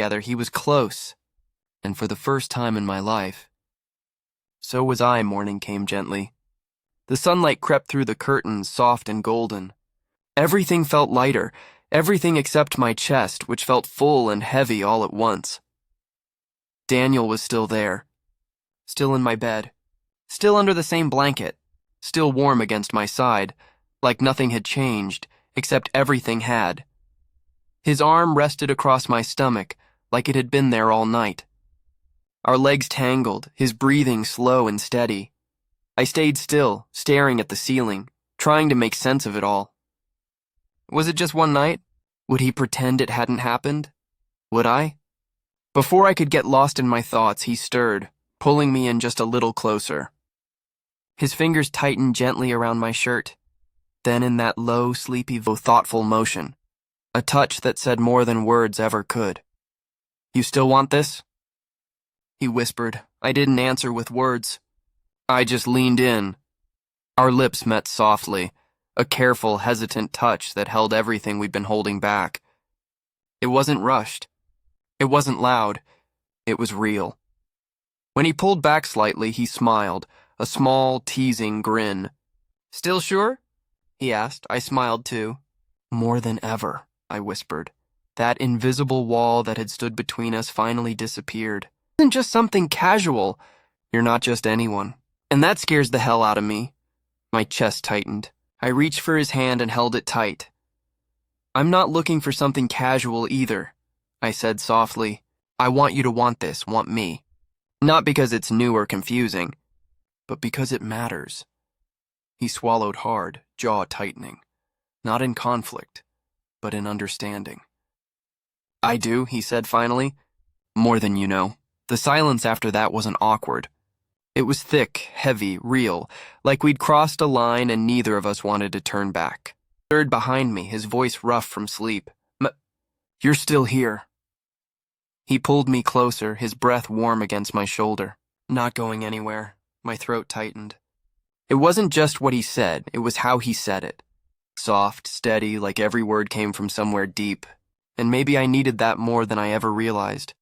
together, he was close, and for the first time in my life. So was I. Morning came gently. The sunlight crept through the curtains, soft and golden. Everything felt lighter, everything except my chest, which felt full and heavy all at once. Daniel was still there, still in my bed, still under the same blanket, still warm against my side, like nothing had changed, except everything had. His arm rested across my stomach, like it had been there all night. Our legs tangled, his breathing slow and steady. I stayed still, staring at the ceiling, trying to make sense of it all. Was it just one night? Would he pretend it hadn't happened? Would I? Before I could get lost in my thoughts, he stirred, pulling me in just a little closer. His fingers tightened gently around my shirt. Then in that low, sleepy, thoughtful motion, a touch that said more than words ever could. "You still want this?" He whispered. I didn't answer with words. I just leaned in. Our lips met softly, a careful, hesitant touch that held everything we'd been holding back. It wasn't rushed. It wasn't loud. It was real. When he pulled back slightly, he smiled, a small, teasing grin. "Still sure?" he asked. I smiled too. "More than ever," I whispered. That invisible wall that had stood between us finally disappeared. It wasn't just something casual. You're not just anyone. And that scares the hell out of me. My chest tightened. I reached for his hand and held it tight. "I'm not looking for something casual either," I said softly. "I want you to want this, want me. Not because it's new or confusing, but because it matters." He swallowed hard, jaw tightening. Not in conflict, but in understanding. "I do," he said finally. "More than you know." The silence after that wasn't awkward. It was thick, heavy, real, like we'd crossed a line and neither of us wanted to turn back. Third behind me, his voice rough from sleep. "You're still here." He pulled me closer, his breath warm against my shoulder. "Not going anywhere." My throat tightened. It wasn't just what he said, it was how he said it. Soft, steady, like every word came from somewhere deep. And maybe I needed that more than I ever realized.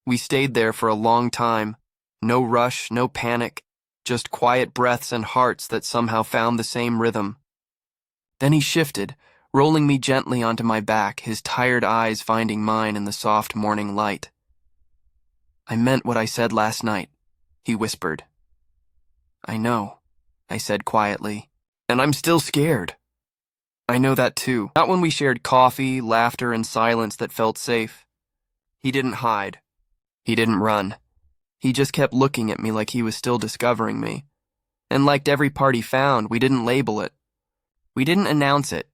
We stayed there for a long time. No rush, no panic, just quiet breaths and hearts that somehow found the same rhythm. Then he shifted, rolling me gently onto my back, his tired eyes finding mine in the soft morning light. "I meant what I said last night," he whispered. "I know," I said quietly, "and I'm still scared." "I know that too. Not when we shared coffee, laughter, and silence that felt safe." He didn't hide. He didn't run. He just kept looking at me like he was still discovering me. And like every part he found, we didn't label it. We didn't announce it.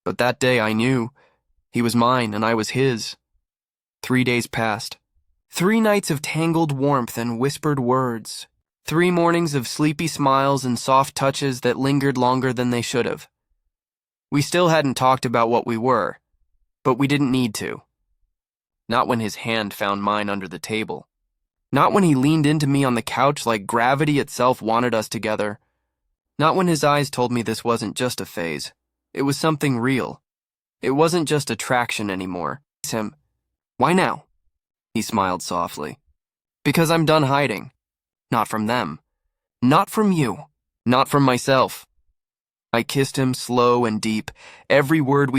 But that day I knew. He was mine and I was his. 3 days passed. 3 nights of tangled warmth and whispered words. 3 mornings of sleepy smiles and soft touches that lingered longer than they should have. We still hadn't talked about what we were, but we didn't need to. Not when his hand found mine under the table. Not when he leaned into me on the couch like gravity itself wanted us together. Not when his eyes told me this wasn't just a phase. It was something real. It wasn't just attraction anymore. It's him. "Why now?" He smiled softly. "Because I'm done hiding. Not from them. Not from you. Not from myself." I kissed him slow and deep, every word we